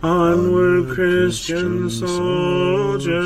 Onward, Christian soldiers,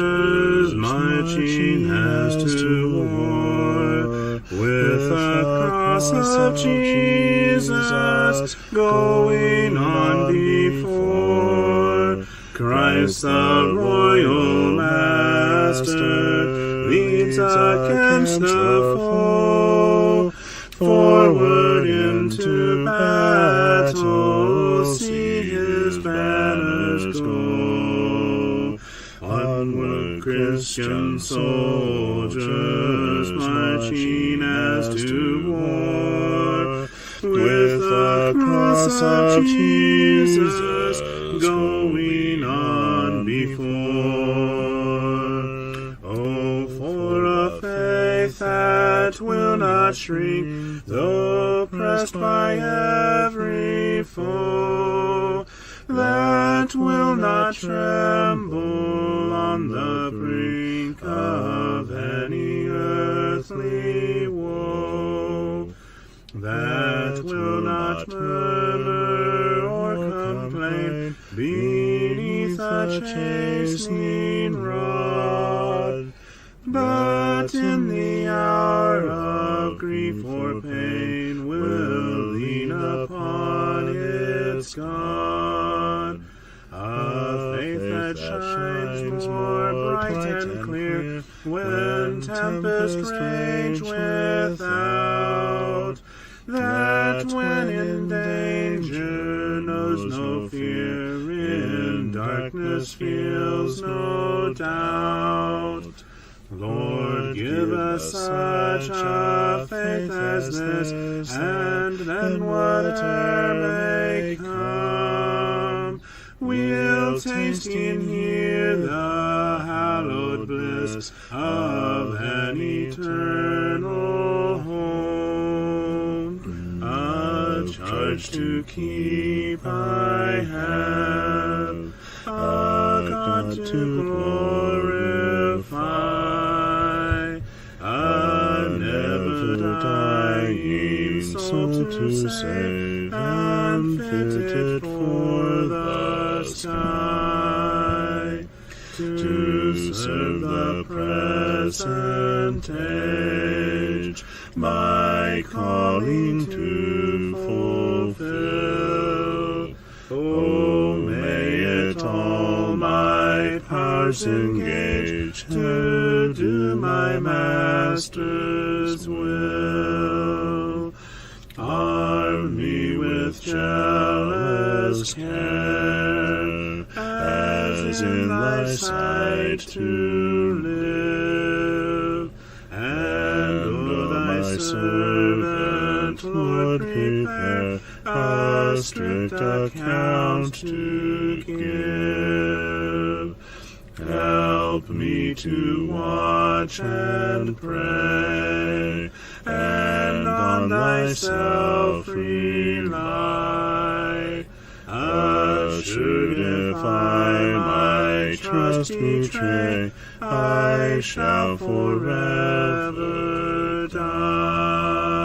marching as to war, with the cross of Jesus going on before. Christ the royal master leads against the foe. Forward into battle, see his banners go. Onward, Christian soldiers, marching as to war, with the cross of Jesus going on before. Oh, for a faith that will not shrink, though pressed by every foe, that will not tremble on the brink of any earthly woe, that will not murmur or complain beneath a chastening rod, but in the hour of grief or pain will lean upon its God. A faith that shines more bright and clear when tempests rage without, that when in danger knows no fear, in darkness feels no doubt. Lord, give us such a faith as this, and then whatever may come, we'll taste and hear the hallowed bliss of an eternal home. A charge to keep I have, a God to glorify, a never-dying soul to save, and fitted for the sky, to serve the present age, my calling to fulfill. Oh, may it all my powers engage to do my Master's will. Arm me with jealous care, as in thy sight to live, and o thy servant, Lord, prepare a strict account to give. Help me to watch and pray, and on thyself rely. Assured if I my trust betray, I shall forever die.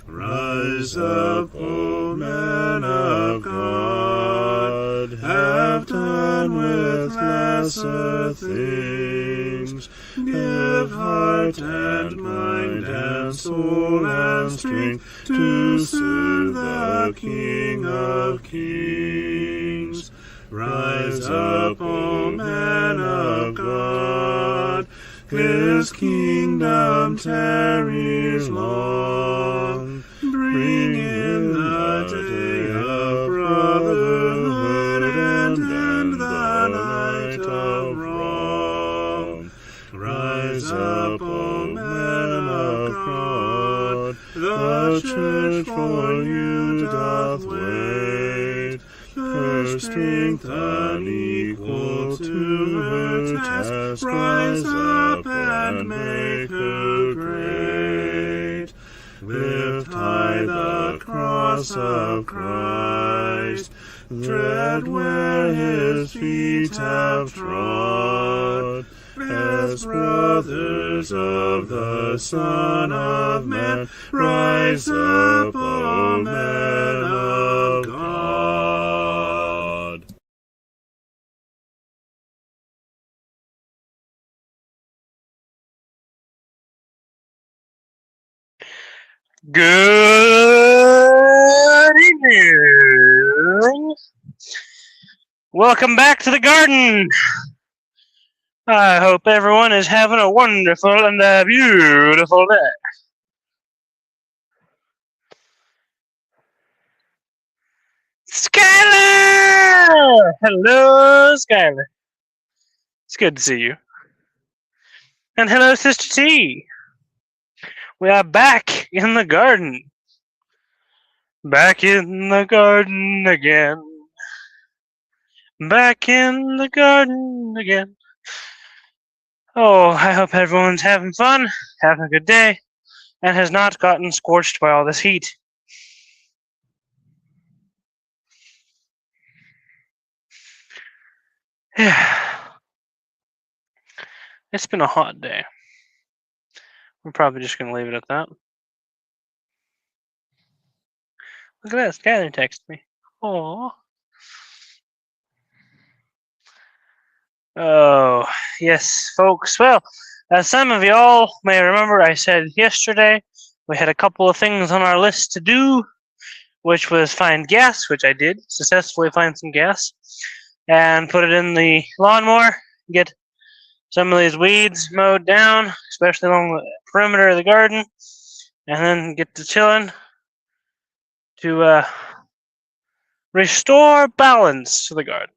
Rise up, O men of God, have done with lesser things. Give heart and mind and soul and strength to serve the King of Kings. Rise up, O men of God, his kingdom tarries long. Bring in the day of brotherhood and end the night of wrong. Rise up, O men of God, the church for you doth wait. Her strength unequal to her task, rise up and make her great. Lift high the cross of Christ, tread where his feet have trod. As brothers of the Son of Man, rise up, O men of God. Good evening. Welcome back to the garden. I hope everyone is having a wonderful and a beautiful day. Skylar! Hello, Skylar. It's good to see you. And hello, Sister T. We are back in the garden. Back in the garden again. Back in the garden again. Oh, I hope everyone's having fun, having a good day, and has not gotten scorched by all this heat. It's been a hot day. We're probably just going to leave it at that. Look at that, Skylar texted me. Aww. Oh, yes, folks. Well, as some of y'all may remember, I said yesterday we had a couple of things on our list to do, which was find gas, which I did successfully find some gas, and put it in the lawnmower, get some of these weeds mowed down, especially along the perimeter of the garden, and then get to chilling to restore balance to the garden.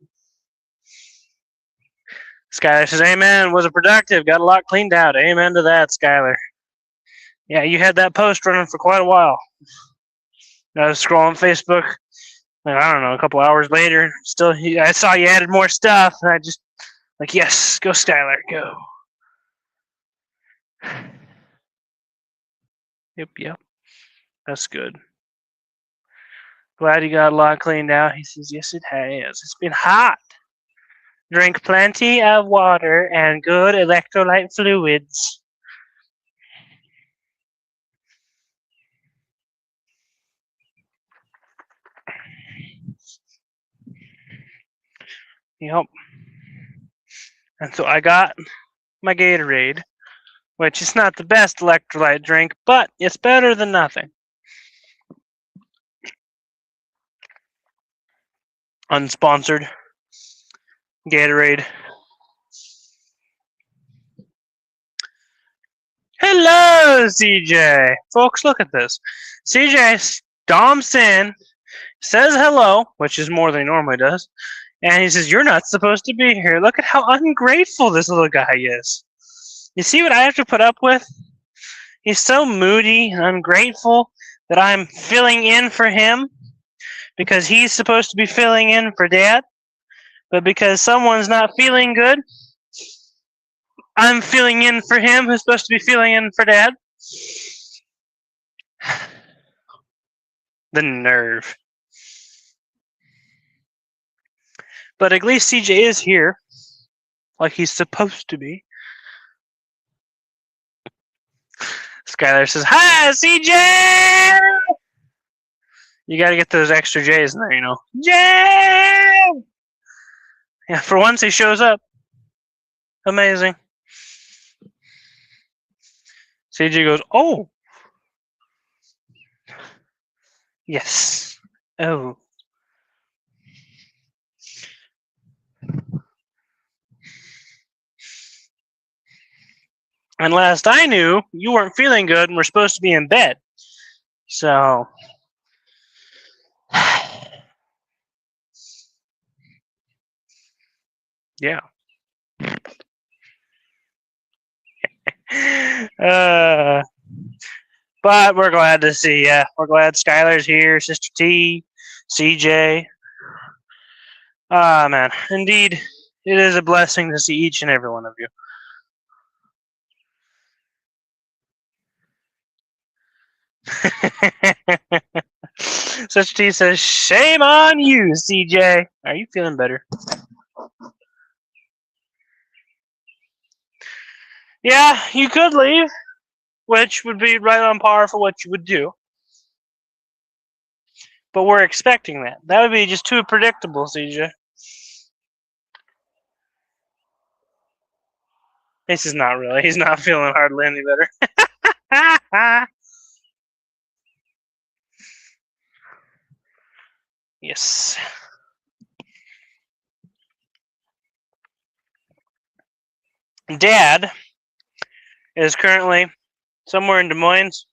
Skylar says, amen, was it productive? Got a lot cleaned out. Amen to that, Skylar. Yeah, you had that post running for quite a while. I was scrolling Facebook, I don't know, a couple hours later, still, I saw you added more stuff, and I just, yes, go Skylar, go. Yep. That's good. Glad you got a lot cleaned out. He says, yes, it has. It's been hot. Drink plenty of water and good electrolyte fluids. Yep. And so I got my Gatorade, which is not the best electrolyte drink, but it's better than nothing. Unsponsored Gatorade. Hello, CJ. Folks, look at this. CJ stomps in, says hello, which is more than he normally does, and he says, you're not supposed to be here. Look at how ungrateful this little guy is. You see what I have to put up with? He's so moody and ungrateful that I'm filling in for him because he's supposed to be filling in for Dad. But because someone's not feeling good, I'm filling in for him who's supposed to be filling in for Dad. The nerve. But at least CJ is here, like he's supposed to be. Skylar says, hi, CJ! You gotta get those extra J's in there, you know. Jay! Yeah, for once he shows up. Amazing. CJ goes, oh. Yes. Oh. And last I knew, you weren't feeling good and were supposed to be in bed. So. Yeah. But we're glad to see ya. We're glad Skylar's here, Sister T, CJ. Ah, man. Indeed, it is a blessing to see each and every one of you. Sister T says, shame on you, CJ. Are you feeling better? Yeah, you could leave, which would be right on par for what you would do. But we're expecting that. That would be just too predictable, CJ. This is not really. He's not feeling hardly any better. Yes. Dad is currently somewhere in Des Moines,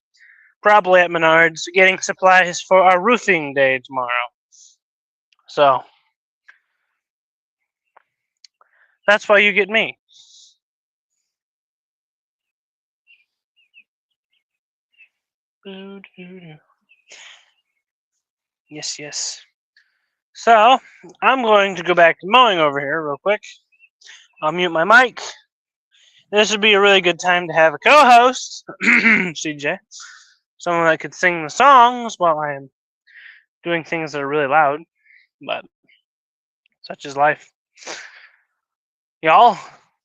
probably at Menards, getting supplies for our roofing day tomorrow. So that's why you get me. Yes, yes. So I'm going to go back to mowing over here real quick. I'll mute my mic. This would be a really good time to have a co-host, CJ, someone that could sing the songs while I am doing things that are really loud, but such is life. Y'all,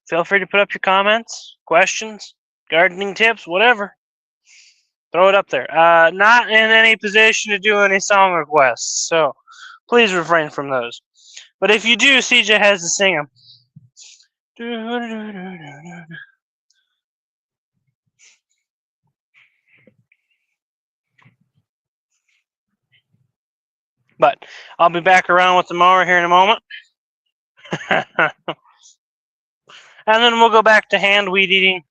feel free to put up your comments, questions, gardening tips, whatever. Throw it up there. Not in any position to do any song requests, so please refrain from those. But if you do, CJ has to sing them. But I'll be back around with the mower here in a moment. And then we'll go back to hand weeding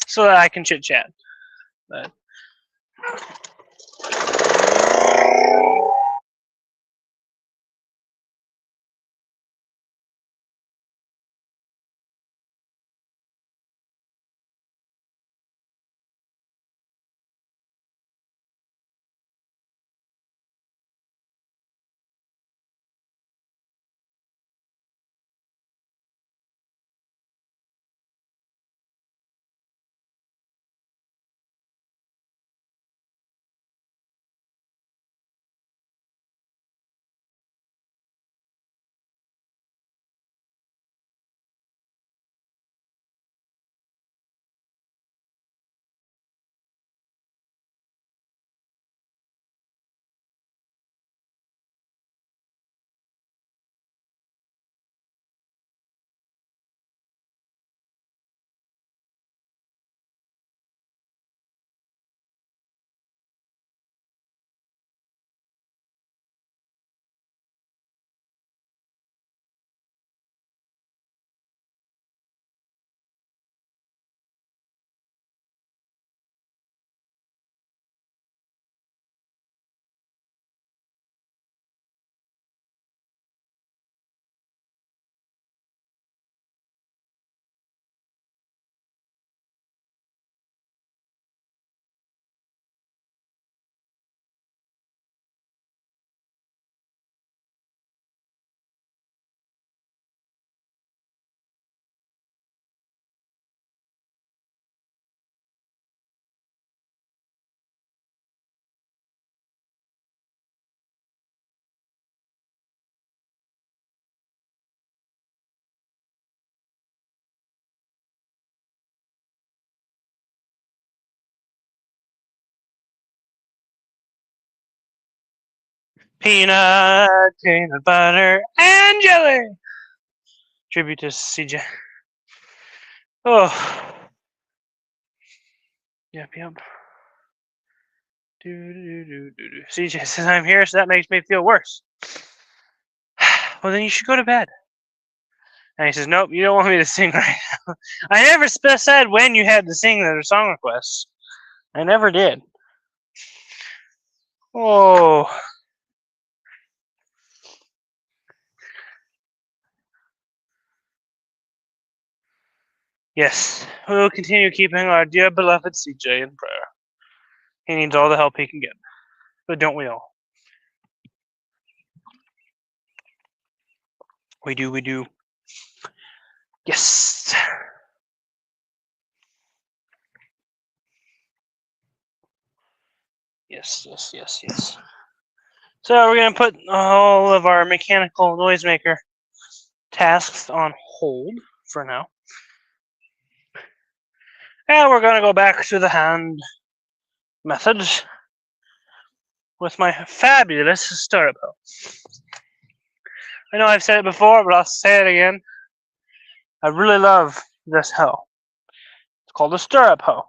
so that I can chit chat. But peanut butter, and jelly. Tribute to CJ. Oh. Yep. CJ says I'm here, so that makes me feel worse. Well, then you should go to bed. And he says, nope, you don't want me to sing right now. I never said when you had to sing the song requests. I never did. Oh. Yes, we will continue keeping our dear beloved CJ in prayer. He needs all the help he can get. But don't we all? We do. Yes. Yes. So we're going to put all of our mechanical noisemaker tasks on hold for now. And we're going to go back to the hand method with my fabulous stirrup hoe. I know I've said it before, but I'll say it again. I really love this hoe. It's called a stirrup hoe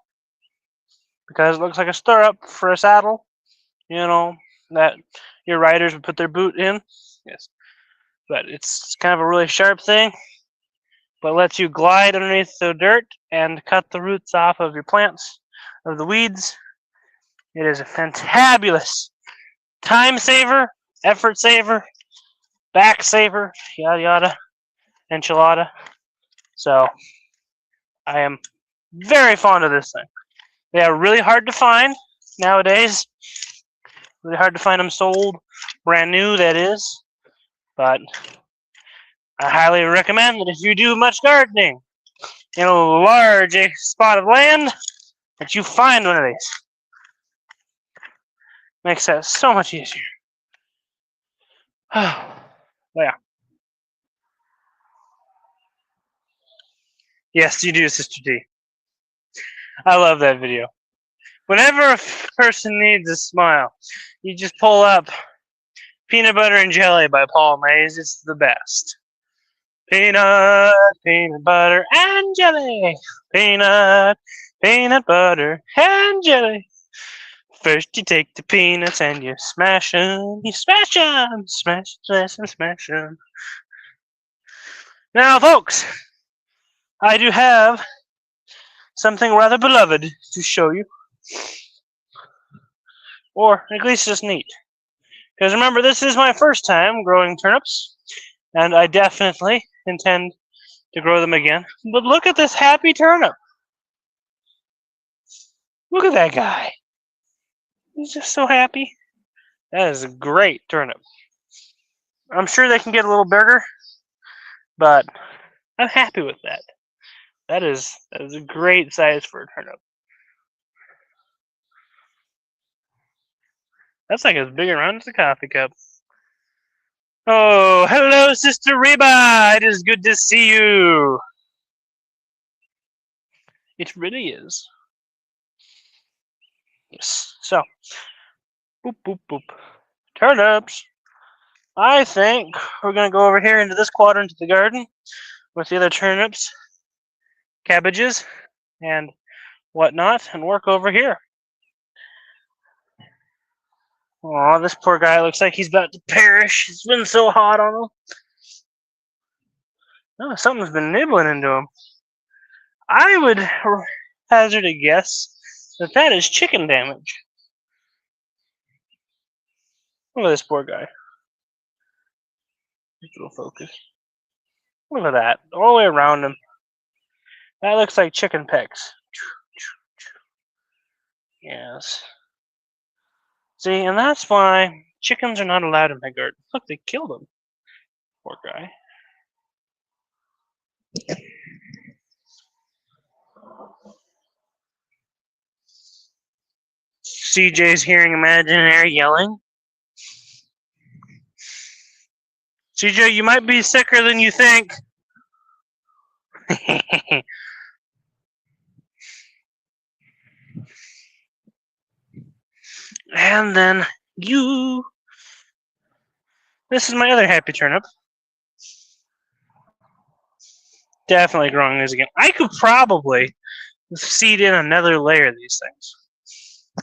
because it looks like a stirrup for a saddle, that your riders would put their boot in. Yes, but it's kind of a really sharp thing, but lets you glide underneath the dirt and cut the roots off of your plants, of the weeds. It is a fantabulous time saver, effort saver, back saver, yada yada, enchilada. So I am very fond of this thing. They are really hard to find nowadays. Really hard to find them sold, brand new, that is. But I highly recommend that if you do much gardening in a large spot of land, that you find one of these. Makes that so much easier. Yeah. Yes, you do, Sister D. I love that video. Whenever a person needs a smile, you just pull up Peanut Butter and Jelly by Paul Mays. It's the best. Peanut, peanut butter and jelly. Peanut, peanut butter and jelly. First you take the peanuts and you smash them. You smash them. Smash, smash, and smash them. Now, folks, I do have something rather beloved to show you. Or at least just neat. Because remember, this is my first time growing turnips, and I definitely intend to grow them again. But look at this happy turnip. Look at that guy. He's just so happy. That is a great turnip. I'm sure they can get a little bigger, but I'm happy with that. That is a great size for a turnip. That's like as big around as a coffee cup. Oh, hello, Sister Reba. It is good to see you. It really is. Yes. So, boop, boop, boop. Turnips. I think we're going to go over here into this quadrant of the garden with the other turnips, cabbages, and whatnot, and work over here. Aw, this poor guy looks like he's about to perish. It's been so hot on him. Oh, something's been nibbling into him. I would hazard a guess that that is chicken damage. Look at this poor guy. Just a little focus. Look at that. All the way around him. That looks like chicken pecks. Yes. See, and that's why chickens are not allowed in my garden. Look, they killed him. Poor guy. CJ's hearing imaginary yelling. CJ, you might be sicker than you think. And then you. This is my other happy turnip. Definitely growing these again. I could probably seed in another layer of these things.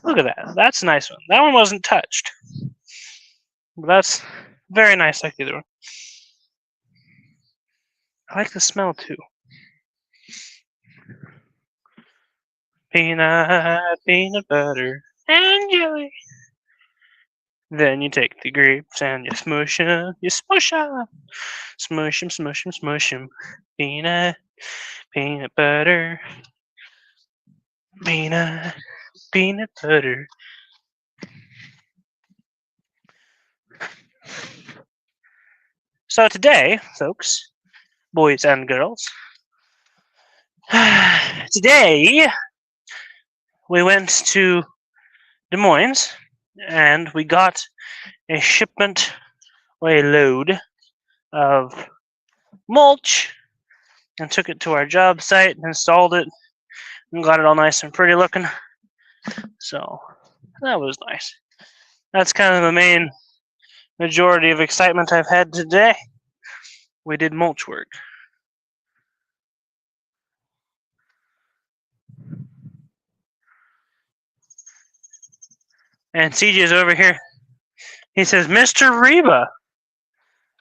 Look at that. That's a nice one. That one wasn't touched. But that's very nice like the other one. I like the smell too. Peanut, peanut butter, and jelly. Then you take the grapes and you smush them. You smush them. Smush them, smush them, smush them. Peanut, peanut butter. Peanut, peanut butter. So today, folks, boys and girls, today we went to Des Moines and we got a shipment or a load of mulch and took it to our job site and installed it and got it all nice and pretty looking. So that was nice. That's kind of the main majority of excitement I've had today. We did mulch work. And CJ is over here. He says, Mr. Reba.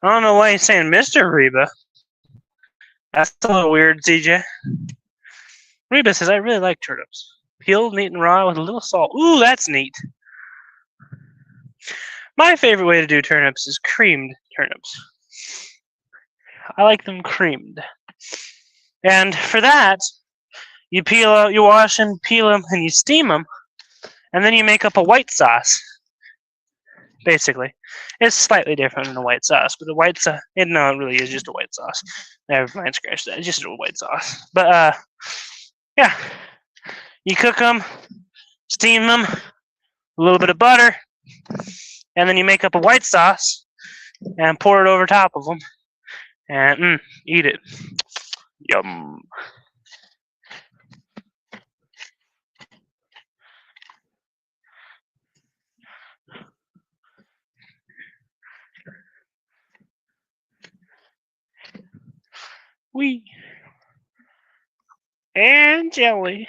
I don't know why he's saying Mr. Reba. That's a little weird, CJ. Reba says, I really like turnips. Peeled, neat, and raw with a little salt. Ooh, that's neat. My favorite way to do turnips is creamed turnips. I like them creamed. And for that, you wash and peel them, and you steam them, and then you make up a white sauce. Basically, it's slightly different than a white sauce, but the white sauce, no, it really is just a white sauce. Never mind, scratch that. It's just a white sauce. But yeah, you cook them, steam them, a little bit of butter, and then you make up a white sauce and pour it over top of them, and eat it. Yum. Wee. And jelly.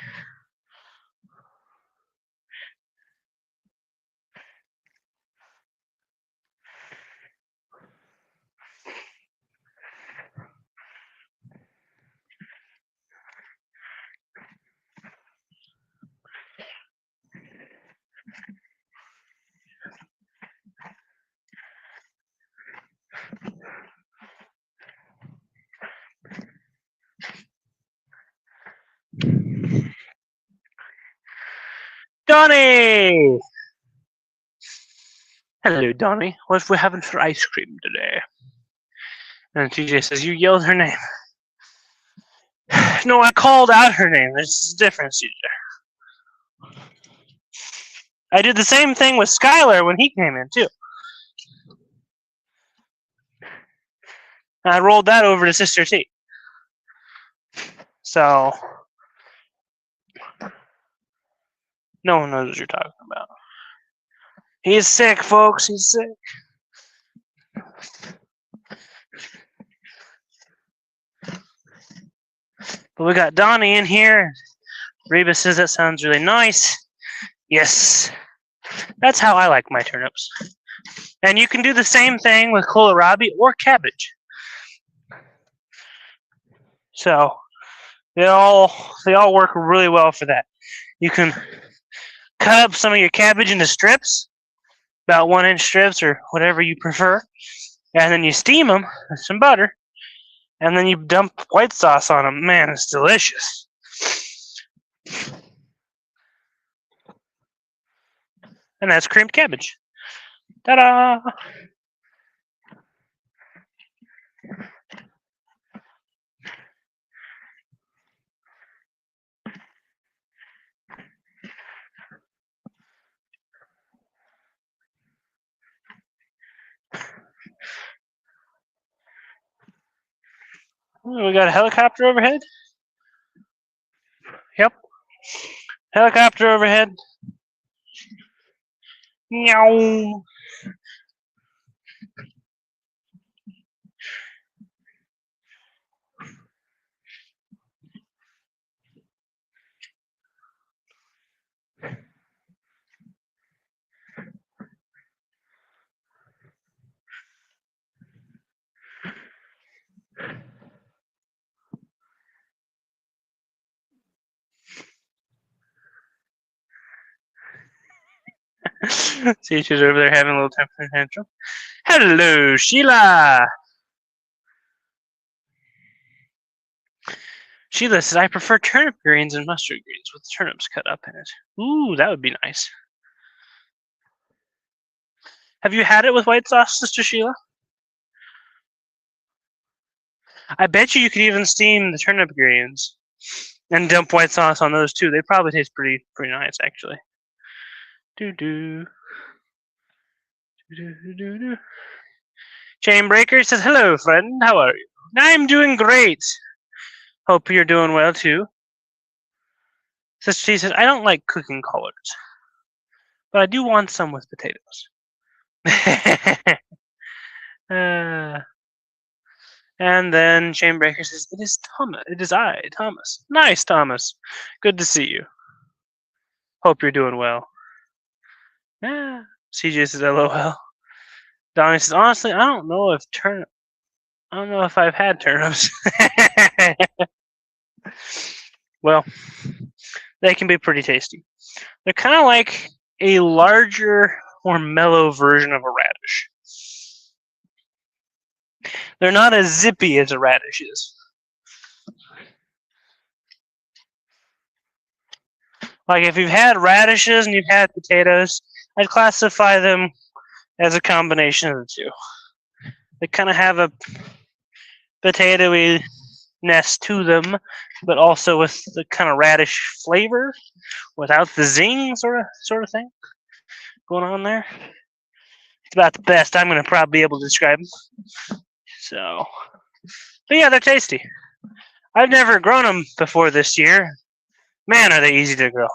Donnie! Hello, Donnie. What are we having for ice cream today? And TJ says, you yelled her name. No, I called out her name. There's a difference, TJ. I did the same thing with Skylar when he came in, too. I rolled that over to Sister T. So, no one knows what you're talking about. He's sick, folks. He's sick. But we got Donnie in here. Reba says that sounds really nice. Yes. That's how I like my turnips. And you can do the same thing with kohlrabi or cabbage. So they all work really well for that. You can cut up some of your cabbage into strips, about 1-inch strips or whatever you prefer, and then you steam them with some butter, and then you dump white sauce on them. Man, it's delicious. And that's creamed cabbage. Ta-da! We got a helicopter overhead. Yep. Helicopter overhead. Meow. See, she's over there having a little temper tantrum. Hello, Sheila. Sheila says, I prefer turnip greens and mustard greens with turnips cut up in it. Ooh, that would be nice. Have you had it with white sauce, Sister Sheila? I bet you could even steam the turnip greens and dump white sauce on those too. They probably taste pretty nice, actually. Do. Chainbreaker says, hello, friend. How are you? I'm doing great. Hope you're doing well, too. Sister T says, I don't like cooking collards, but I do want some with potatoes. And then Chainbreaker says, it is Thomas. It is I, Thomas. Nice, Thomas. Good to see you. Hope you're doing well. CJ says LOL. Donnie says, honestly, I don't know if I've had turnips. Well, they can be pretty tasty. They're kind of like a larger, more mellow version of a radish. They're not as zippy as a radish is. Like if you've had radishes and you've had potatoes, I'd classify them as a combination of the two. They kind of have a potatoey-ness to them, but also with the kind of radish flavor without the zing sort of thing going on there. It's about the best I'm going to probably be able to describe them. So, but yeah, they're tasty. I've never grown them before this year. Man, are they easy to grow.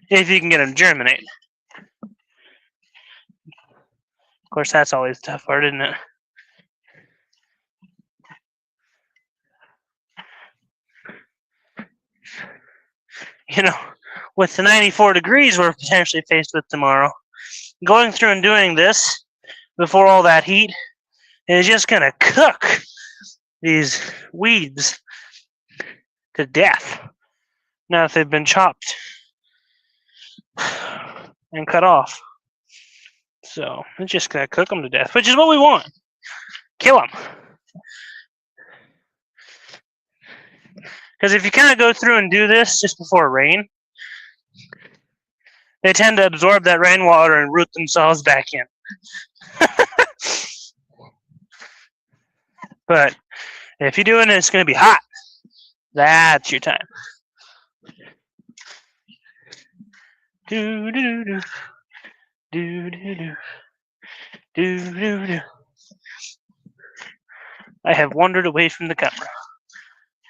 If you can get them to germinate. Of course, that's always the tough part, isn't it? You know, with the 94 degrees we're potentially faced with tomorrow, going through and doing this before all that heat is just going to cook these weeds to death. Now, if they've been chopped and cut off. So, it's just going to cook them to death, which is what we want. Kill them. Because if you kind of go through and do this just before rain, they tend to absorb that rainwater and root themselves back in. But if you're doing it, it's going to be hot. That's your time. Do do do do do do do do do. I have wandered away from the camera.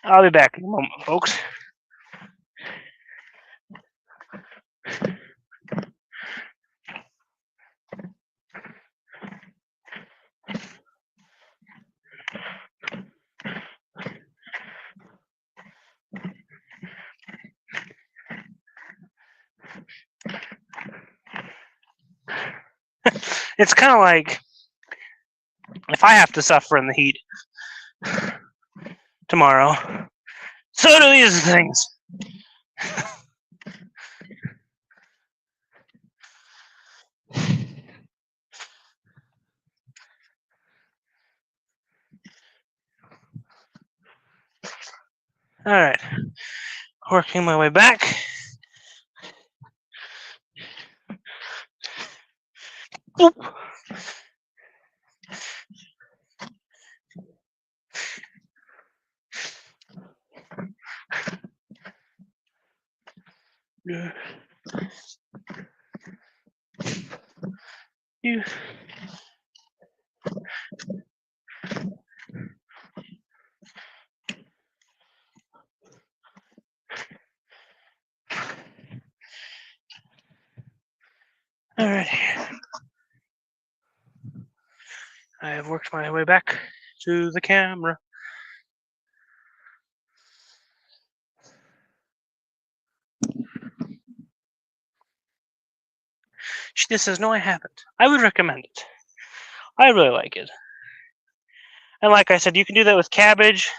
I'll be back in a moment, folks. It's kind of like if I have to suffer in the heat tomorrow, so do these things. All right, working my way back. Boop. You. All right. I have worked my way back to the camera. She just says, no, I haven't. I would recommend it. I really like it. And like I said, you can do that with cabbage,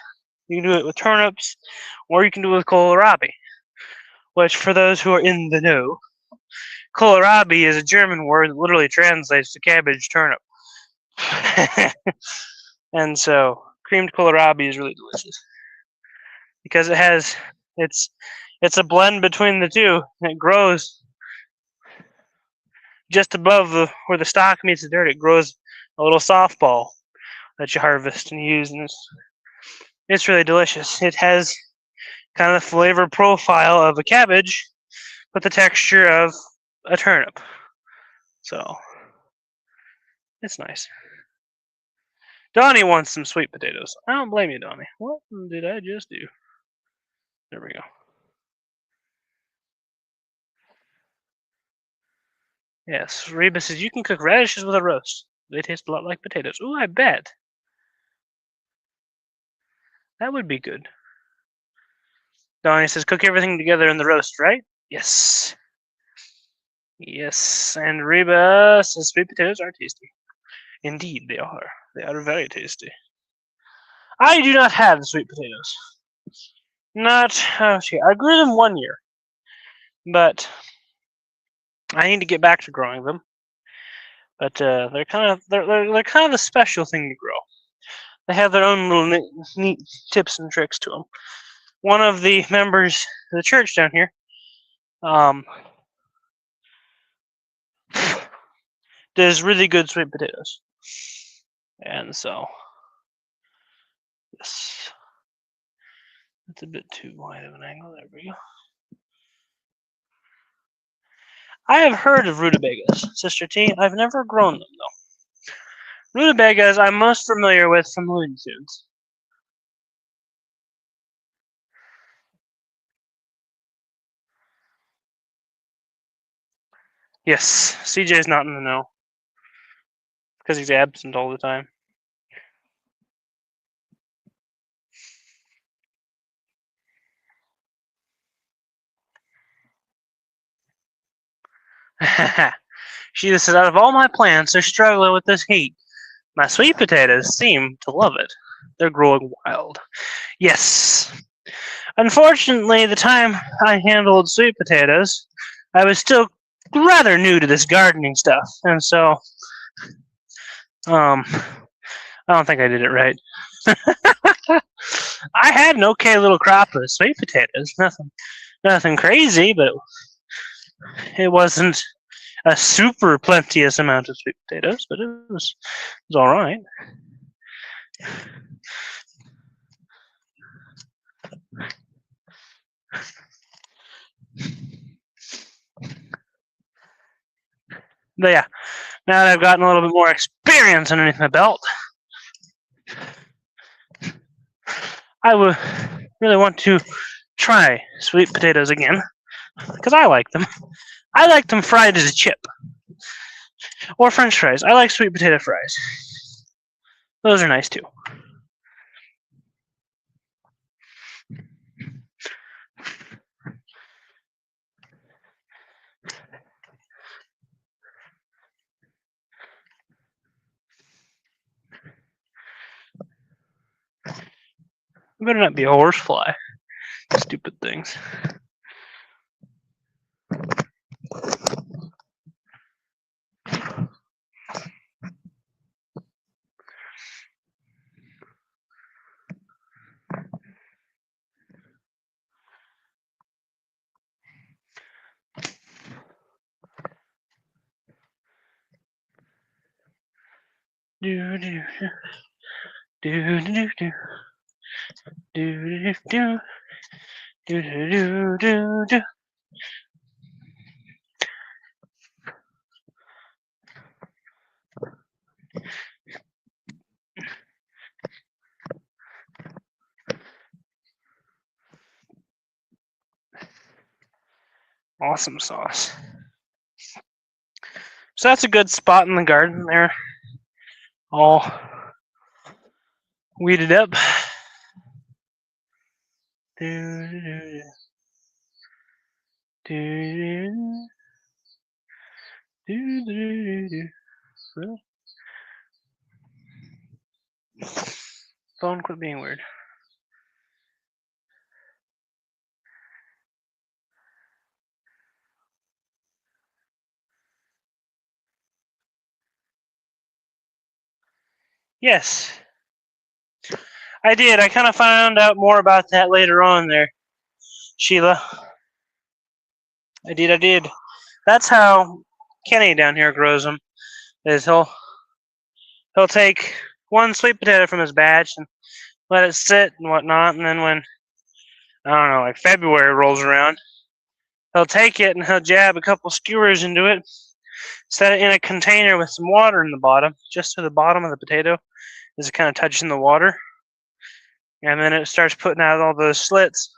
you can do it with turnips, or you can do it with kohlrabi, which for those who are in the know, kohlrabi is a German word that literally translates to cabbage turnip. And so creamed kohlrabi is really delicious because it's a blend between the two. It grows just above where the stalk meets the dirt. It grows a little softball that you harvest and use, and it's really delicious. It has kind of the flavor profile of a cabbage, but the texture of a turnip. So it's nice. Donnie wants some sweet potatoes. I don't blame you, Donnie. What did I just do? There we go. Yes, Reba says you can cook radishes with a roast. They taste a lot like potatoes. Ooh, I bet. That would be good. Donnie says cook everything together in the roast, right? Yes. Yes. And Reba says sweet potatoes are tasty. Indeed, they are. They are very tasty. I do not have sweet potatoes. Not. Okay, I grew them 1 year, but I need to get back to growing them. But they're kind of a special thing to grow. They have their own little neat tips and tricks to them. One of the members of the church down here, does really good sweet potatoes, and so yes, it's a bit too wide of an angle. There we go. I have heard of rutabagas, Sister T. I've never grown them though. Rutabagas I'm most familiar with from Looney Tunes. Yes, CJ's not in the know because he's absent all the time. She just said, out of all my plants, they're struggling with this heat. My sweet potatoes seem to love it. They're growing wild. Yes. Unfortunately, the time I handled sweet potatoes, I was still rather new to this gardening stuff, and so I don't think I did it right. I had an okay little crop of sweet potatoes. Nothing crazy, but it wasn't a super plenteous amount of sweet potatoes, but it was all right. But yeah, now that I've gotten a little bit more experience underneath my belt, I would really want to try sweet potatoes again because I like them. I like them fried as a chip or French fries. I like sweet potato fries. Those are nice too. It better not be a horsefly. Stupid things. Do do do do do do do do do do do do. Awesome sauce. So that's a good spot in the garden there. All weeded up. Phone, quit being weird. Yes, I did. I kind of found out more about that later on there, Sheila. I did. That's how Kenny down here grows them. Is he'll take one sweet potato from his batch and let it sit and whatnot, and then when I don't know, like February rolls around, he'll take it and he'll jab a couple skewers into it, set it in a container with some water in the bottom, just to the bottom of the potato, as it kind of touching the water, and then it starts putting out all those slits,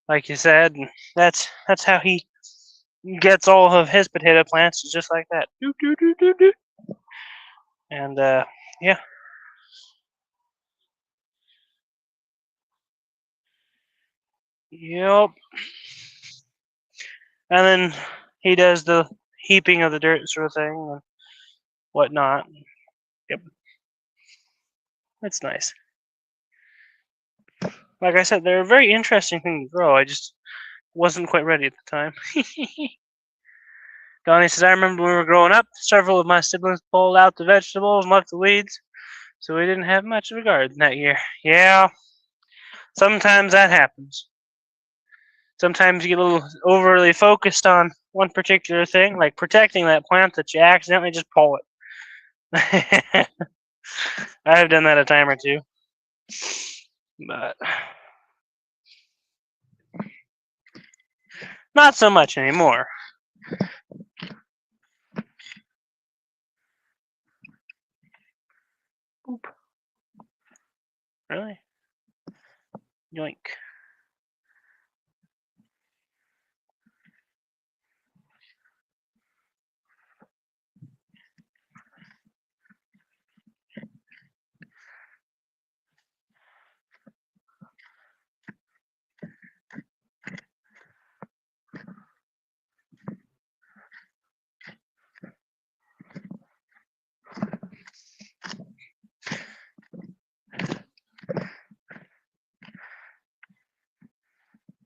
like you said, and that's how he gets all of his potato plants, just like that. Doo, doo, doo, doo, doo. And yeah. Yep. And then he does the heaping of the dirt sort of thing and whatnot. Yep. It's nice. Like I said, they're a very interesting thing to grow. I just wasn't quite ready at the time. Donnie says, I remember when we were growing up, several of my siblings pulled out the vegetables and left the weeds, so we didn't have much of a garden that year. Yeah, sometimes that happens. Sometimes you get a little overly focused on one particular thing, like protecting that plant, that you accidentally just pull it. I've done that a time or two. But not so much anymore. Oop. Really? Yoink.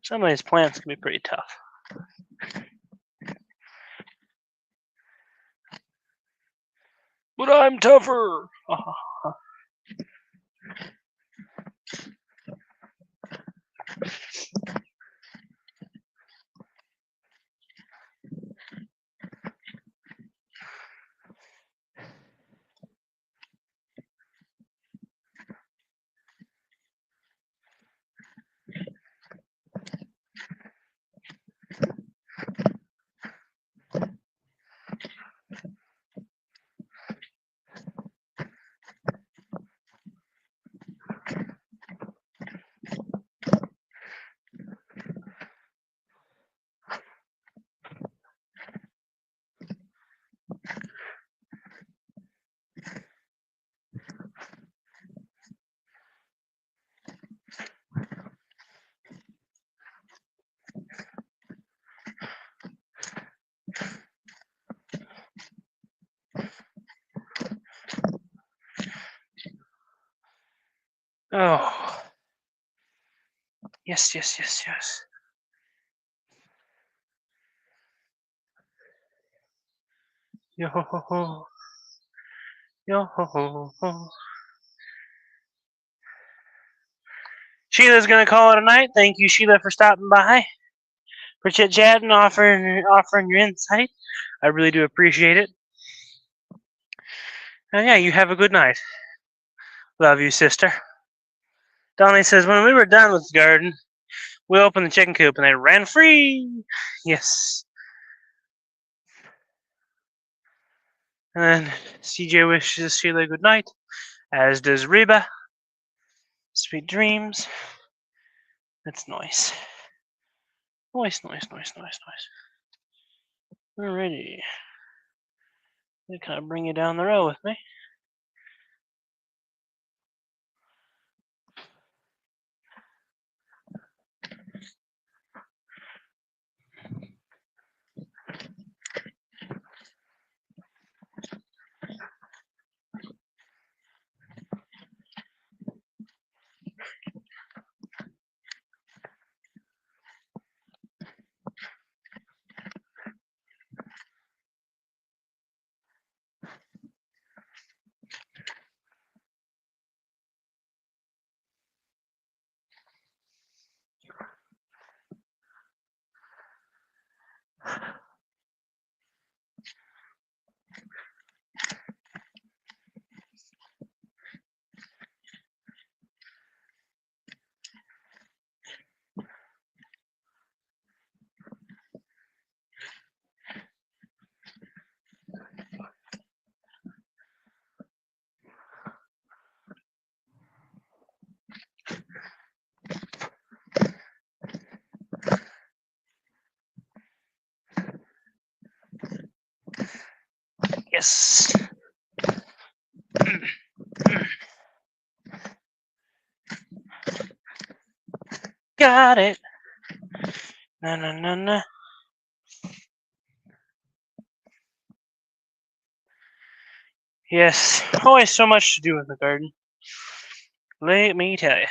Some of these plants can be pretty tough. But I'm tougher! Oh. Yes, yes, yes, yes. Yo ho ho ho. Yo ho ho ho. Sheila's gonna call it a night. Thank you, Sheila, for stopping by, for chit chatting, offering your insight. I really do appreciate it. And yeah, you have a good night. Love you, sister. Donnie says, when we were done with the garden, we opened the chicken coop and they ran free. Yes. And CJ wishes Sheila good night, as does Reba. Sweet dreams. That's nice. Nice, nice, nice, nice, nice. Alrighty. I'm gonna kind of bring you down the row with me. Yes. Got it. Na na na na. Yes, always so much to do in the garden. Let me tell you.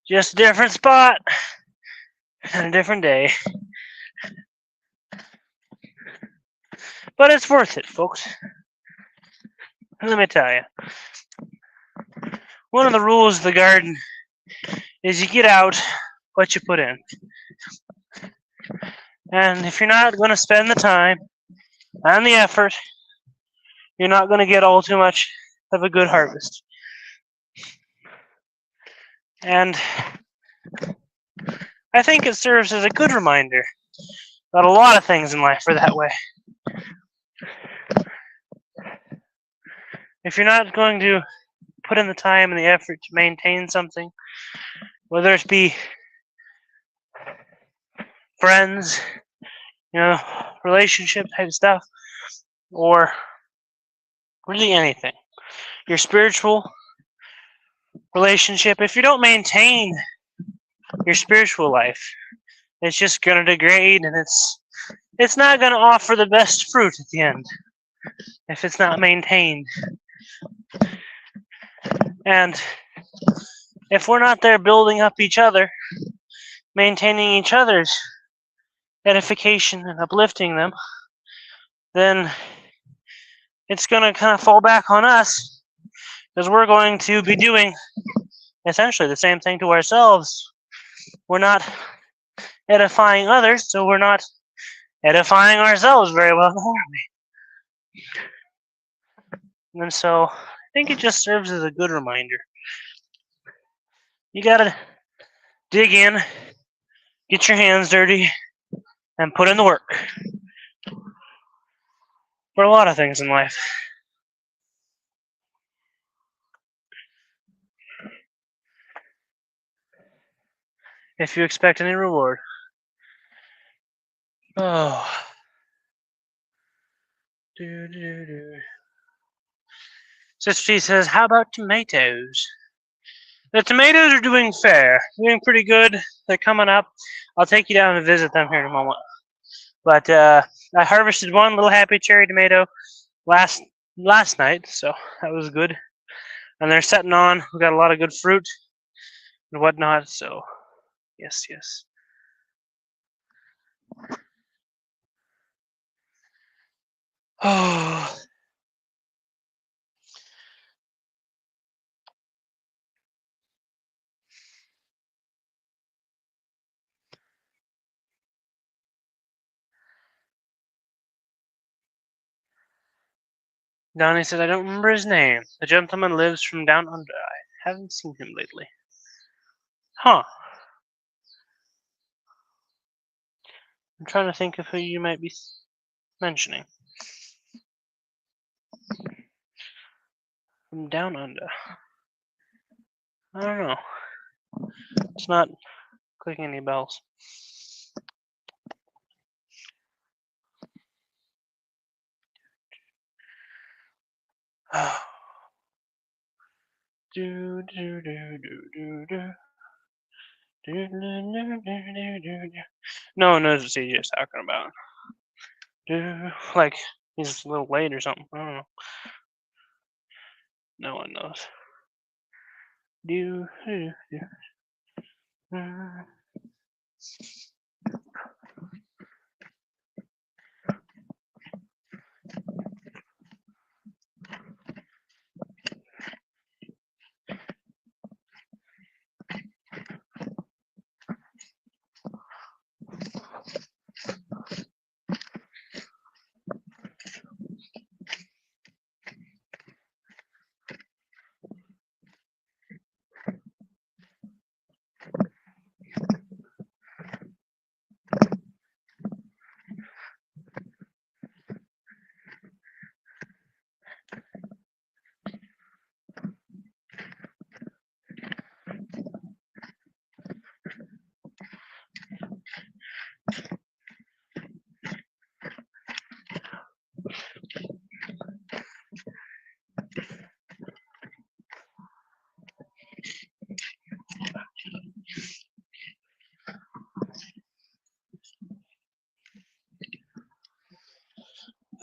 Just a different spot and a different day. But it's worth it, folks. Let me tell you. One of the rules of the garden is you get out what you put in. And if you're not going to spend the time and the effort, you're not going to get all too much of a good harvest. And I think it serves as a good reminder that a lot of things in life are that way. If you're not going to put in the time and the effort to maintain something, whether it be friends, relationship type stuff, or really anything, your spiritual relationship, if you don't maintain your spiritual life, it's just going to degrade, and it's not going to offer the best fruit at the end if it's not maintained. And if we're not there building up each other, maintaining each other's edification and uplifting them, then it's going to kind of fall back on us, because we're going to be doing essentially the same thing to ourselves. We're not edifying others, so we're not edifying ourselves very well, are we? And so I think it just serves as a good reminder. You gotta dig in, get your hands dirty, and put in the work for a lot of things in life. If you expect any reward. Oh. Sister G says, how about tomatoes? The tomatoes are doing fair. Doing pretty good. They're coming up. I'll take you down and visit them here in a moment. But I harvested one little happy cherry tomato last night, so that was good. And they're setting on. We got a lot of good fruit and whatnot, so yes. Oh. Donnie says, I don't remember his name. The gentleman lives from down under. I haven't seen him lately. Huh. I'm trying to think of who you might be mentioning. From down under. I don't know. It's not clicking any bells. No one knows what CJ's talking about. Like he's a little late or something. I don't know. No one knows.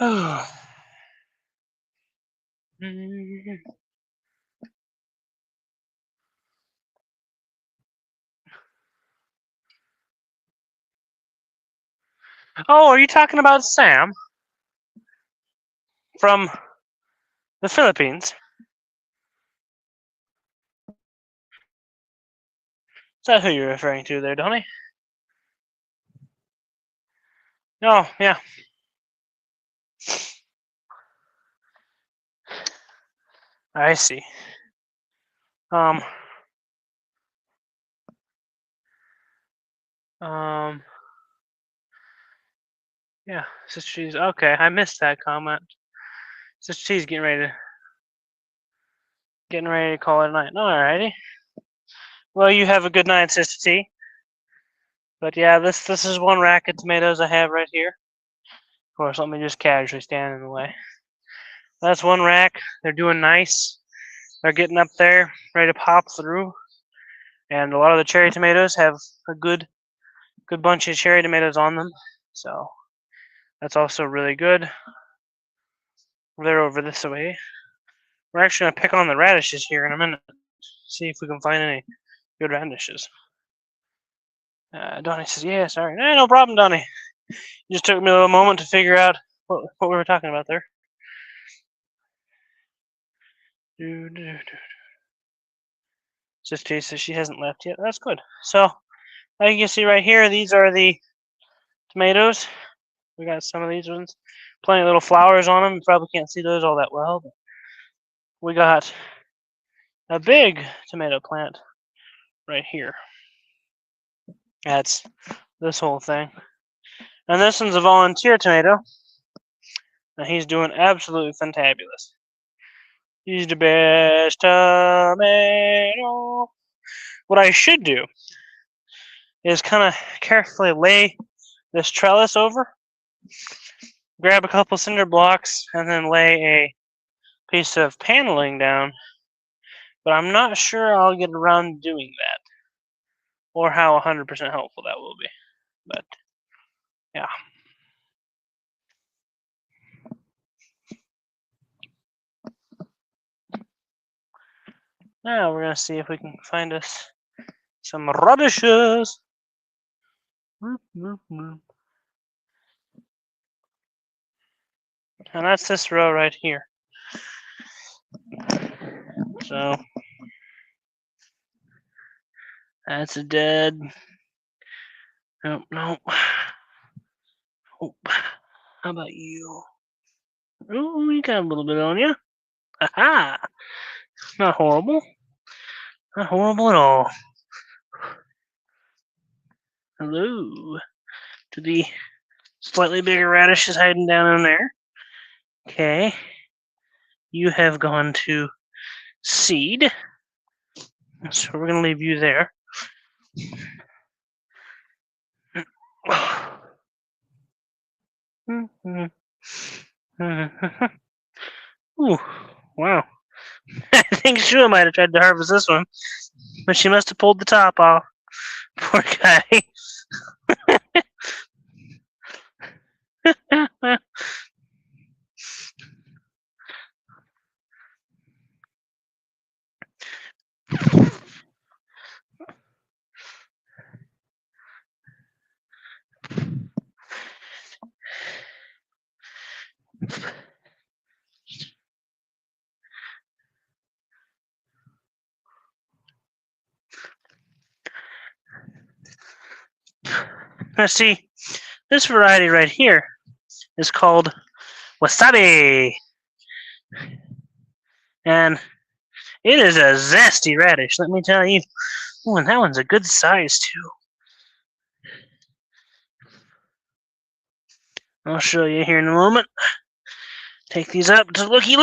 Oh, are you talking about Sam from the Philippines? Is that who you're referring to there, Donnie? Oh, yeah. I see. Um, yeah, Sister Cheese. Okay, I missed that comment. Sister Cheese getting ready to call it a night. Alrighty. Well, you have a good night, Sister T. But yeah, this is one rack of tomatoes I have right here. Of course, let me just casually stand in the way. That's one rack. They're doing nice. They're getting up there, ready to pop through. And a lot of the cherry tomatoes have a good bunch of cherry tomatoes on them. So that's also really good. They're over this way. We're actually going to pick on the radishes here in a minute. See if we can find any good radishes. Donnie says, yeah, sorry. No problem, Donnie. It just took me a little moment to figure out what we were talking about there. Just Jay says she hasn't left yet. That's good. So, like you can see right here, these are the tomatoes. We got some of these ones. Plenty of little flowers on them. You probably can't see those all that well. But we got a big tomato plant right here. That's this whole thing. And this one's a volunteer tomato. And he's doing absolutely fantabulous. He's the best tomato. What I should do is kind of carefully lay this trellis over, grab a couple cinder blocks, and then lay a piece of paneling down. But I'm not sure I'll get around doing that, or how 100% helpful that will be. But yeah. Now we're gonna see if we can find us some radishes. And that's this row right here. So that's a dead. Nope, nope. Oh, how about you? Oh, you got a little bit on you. Aha! Not horrible. Not horrible at all. Hello to the slightly bigger radishes hiding down in there. Okay. You have gone to seed. So we're going to leave you there. Ooh, wow. I think Shua might have tried to harvest this one, but she must have pulled the top off. Poor guy. Now see, this variety right here is called wasabi. And it is a zesty radish, let me tell you. Oh, and that one's a good size too. I'll show you here in a moment. Take these up to looky.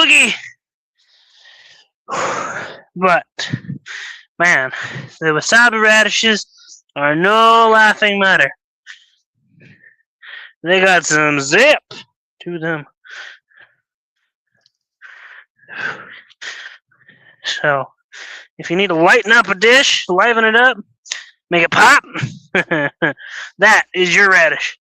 But, man, the wasabi radishes are no laughing matter. They got some zip to them. So, if you need to lighten up a dish, liven it up, make it pop, that is your radish.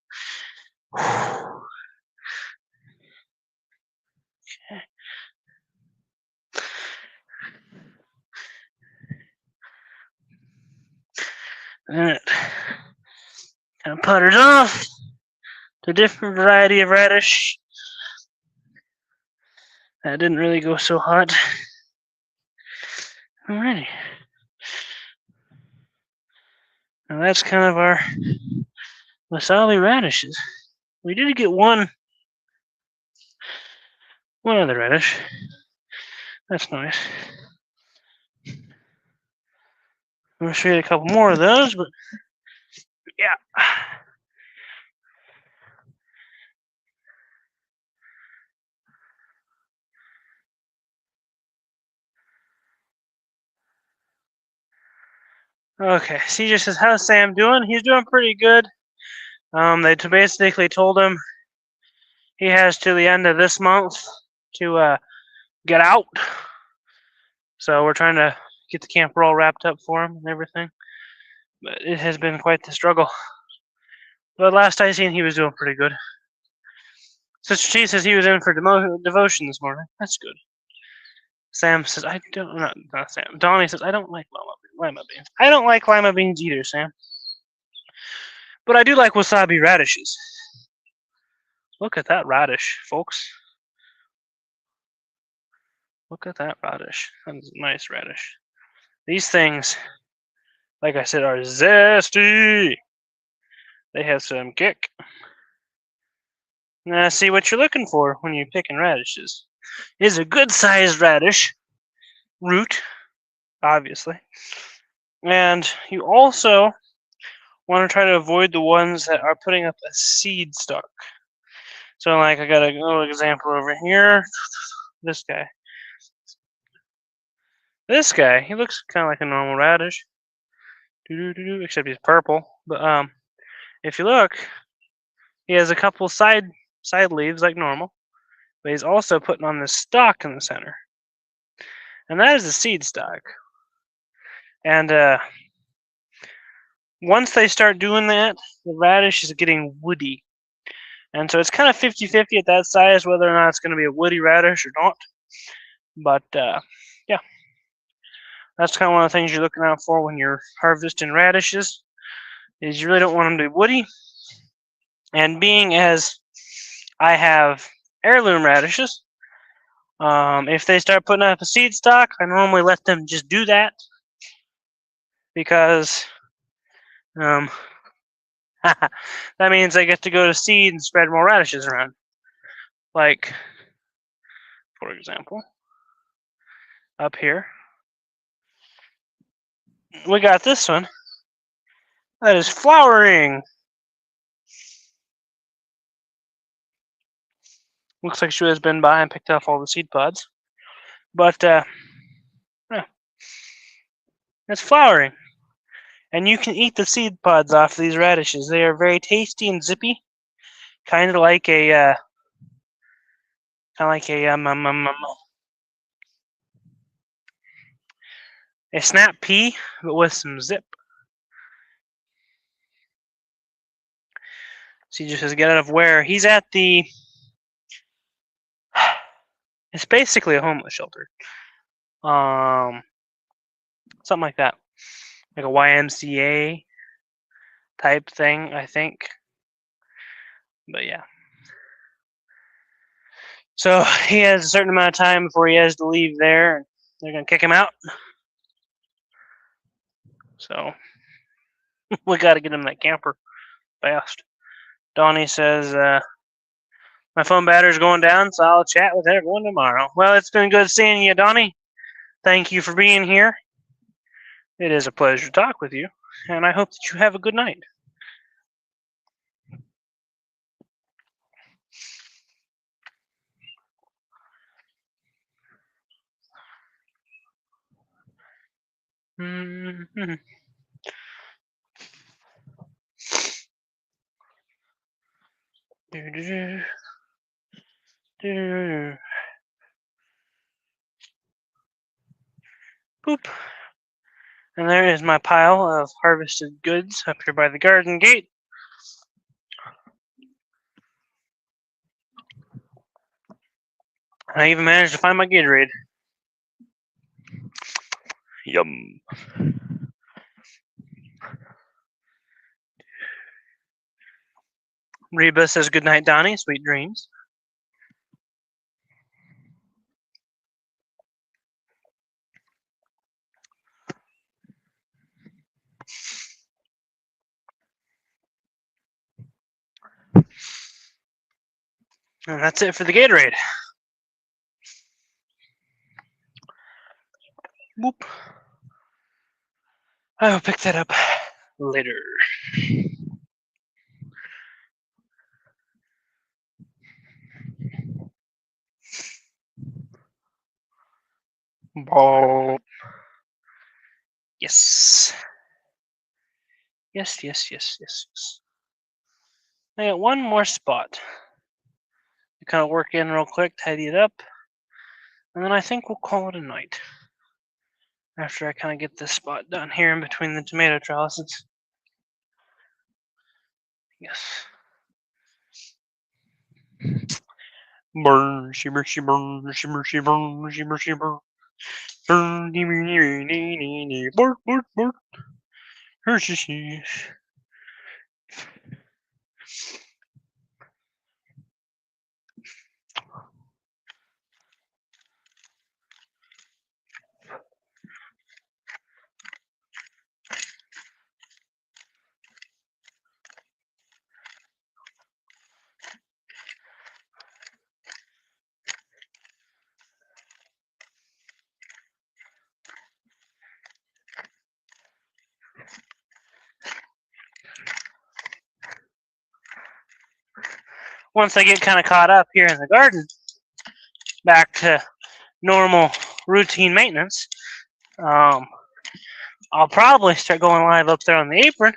And it kind of putters off to a different variety of radish. That didn't really go so hot. Alrighty. Now that's kind of our wasabi radishes. We did get one other radish. That's nice. I'm gonna show you a couple more of those, but yeah. Okay, CJ says, how's Sam doing? He's doing pretty good. They basically told him he has to the end of this month to get out. So we're trying to get the camper all wrapped up for him and everything. But it has been quite the struggle. But last I seen, he was doing pretty good. Sister T says he was in for devotion this morning. That's good. Sam says, I don't, not Sam. Donnie says, I don't like lima beans. I don't like lima beans either, Sam. But I do like wasabi radishes. Look at that radish, folks. Look at that radish. That's a nice radish. These things, like I said, are zesty. They have some kick. Now, see what you're looking for when you're picking radishes. Is a good-sized radish root, obviously. And you also want to try to avoid the ones that are putting up a seed stalk. So, like, I got a little example over here. This guy. This guy, he looks kind of like a normal radish. Except he's purple. But if you look, he has a couple side leaves like normal. But he's also putting on this stalk in the center. And that is a seed stalk. And once they start doing that, the radish is getting woody. And so it's kind of 50-50 at that size, whether or not it's going to be a woody radish or not. But, yeah. That's kind of one of the things you're looking out for when you're harvesting radishes, is you really don't want them to be woody. And being as I have heirloom radishes, if they start putting up a seed stock, I normally let them just do that. Because that means they get to go to seed and spread more radishes around. Like, for example, up here, we got this one that is flowering. Looks like she has been by and picked off all the seed pods. But, yeah, it's flowering. And you can eat the seed pods off these radishes. They are very tasty and zippy. Kind of like a snap pea, but with some zip. So he just says, get out of where? He's at the... It's basically a homeless shelter. Something like that. Like a YMCA type thing, I think. But yeah. So he has a certain amount of time before he has to leave there. And they're going to kick him out. So we got to get him that camper fast. Donnie says, my phone battery's going down, so I'll chat with everyone tomorrow. Well, it's been good seeing you, Donnie. Thank you for being here. It is a pleasure to talk with you, and I hope that you have a good night. Mm-hmm. Boop. And there is my pile of harvested goods up here by the garden gate. I even managed to find my Gatorade. Yum. Reba says good night, Donnie. Sweet dreams. And that's it for the Gatorade. Boop. I will pick that up later. Ball. Yes. Yes, yes, yes, yes, yes. I got one more spot to kind of work in real quick, tidy it up, and then I think we'll call it a night. After I kind of get this spot done here in between the tomato trellises. Yes. Burn, shimmer, shimmer, shimmer, shimmer, shimmer, shimmer. Burn, burn, burn, burn. Once I get kind of caught up here in the garden, back to normal routine maintenance, I'll probably start going live up there on the apron,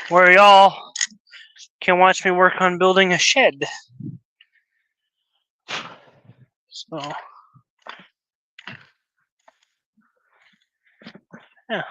where y'all can watch me work on building a shed. So, yeah.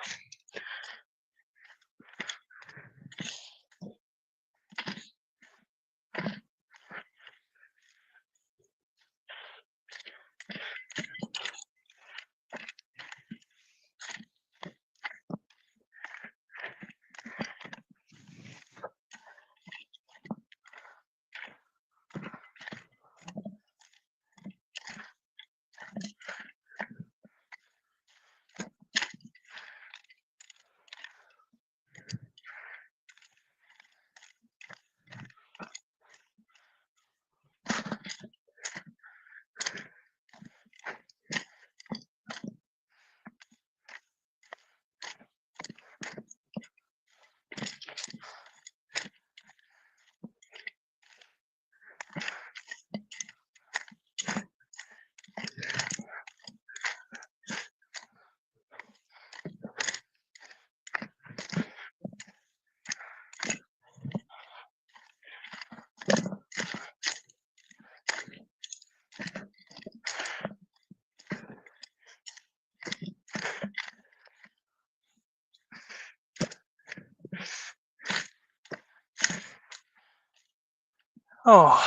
Oh.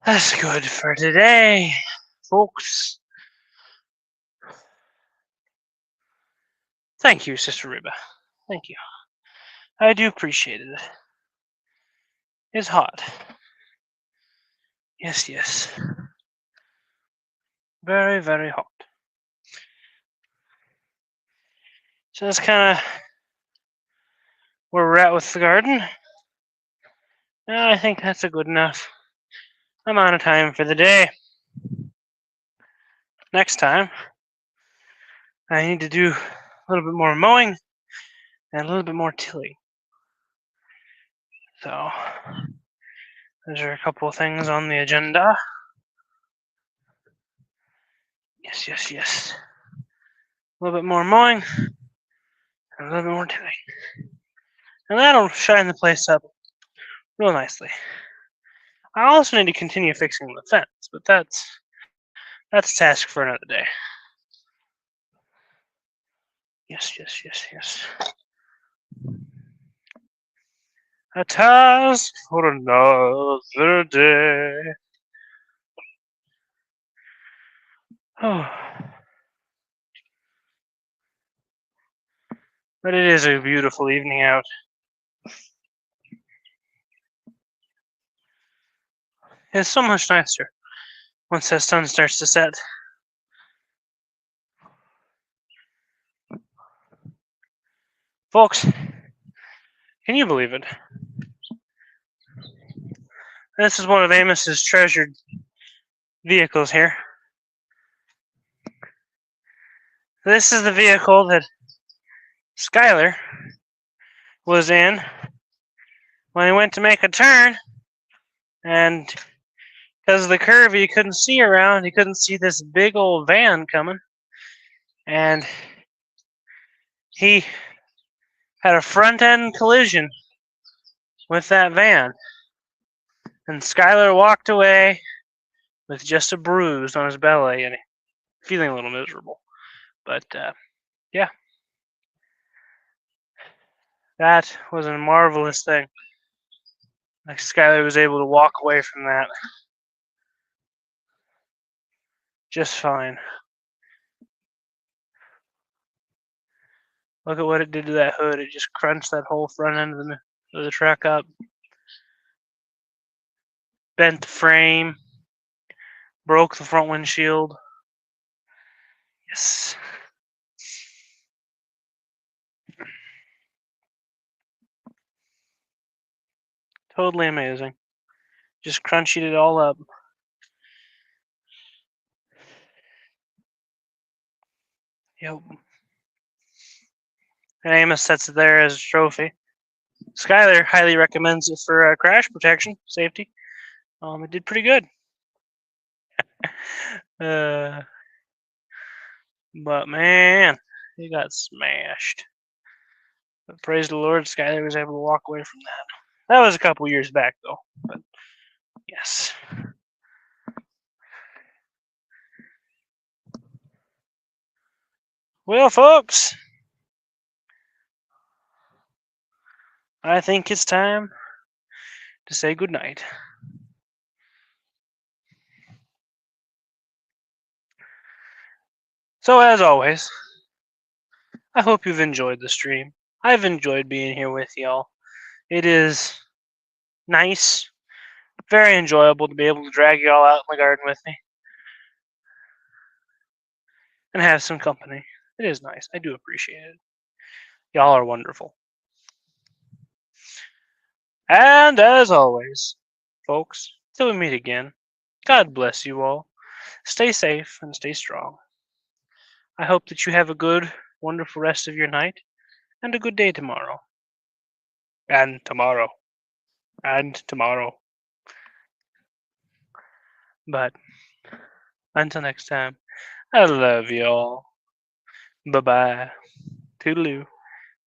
That's good for today, folks. Thank you, Sister Reba. Thank you. I do appreciate it. It's hot. Yes, yes. Very, very hot. So that's kind of where we're at with the garden. And I think that's a good enough amount of time for the day. Next time, I need to do a little bit more mowing and a little bit more tilling. So, those are a couple of things on the agenda. Yes, yes, yes. A little bit more mowing and a little bit more tilling. And that'll shine the place up real nicely. I also need to continue fixing the fence, but that's a task for another day. Yes, yes, yes, yes. A task for another day. Oh. But it is a beautiful evening out. It's so much nicer once the sun starts to set. Folks, can you believe it? This is one of Amos's treasured vehicles here. This is the vehicle that Skylar was in when he went to make a turn, and because of the curve he couldn't see around, he couldn't see this big old van coming, and he had a front end collision with that van. And Skylar walked away with just a bruise on his belly and feeling a little miserable. But yeah, that was a marvelous thing. Like Skylar was able to walk away from that just fine. Look at what it did to that hood. It just crunched that whole front end of the truck up. Bent the frame. Broke the front windshield. Yes. Totally amazing. Just crunched it all up. Yep. And Amos sets it there as a trophy. Skylar highly recommends it for crash protection, safety. It did pretty good. But man, he got smashed. But praise the Lord, Skylar was able to walk away from that. That was a couple years back, though. But yes. Well, folks, I think it's time to say goodnight. So, as always, I hope you've enjoyed the stream. I've enjoyed being here with y'all. It is nice, very enjoyable to be able to drag y'all out in the garden with me and have some company. It is nice. I do appreciate it. Y'all are wonderful. And as always, folks, till we meet again, God bless you all. Stay safe and stay strong. I hope that you have a good, wonderful rest of your night and a good day tomorrow. And tomorrow. And tomorrow. But until next time, I love y'all. Bye-bye. Toodaloo.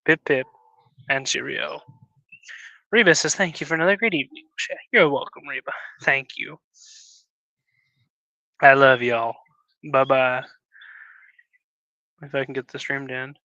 Pip pip. And cheerio. Reba says thank you for another great evening. You're welcome, Reba. Thank you. I love y'all. Bye-bye. If I can get the stream to end.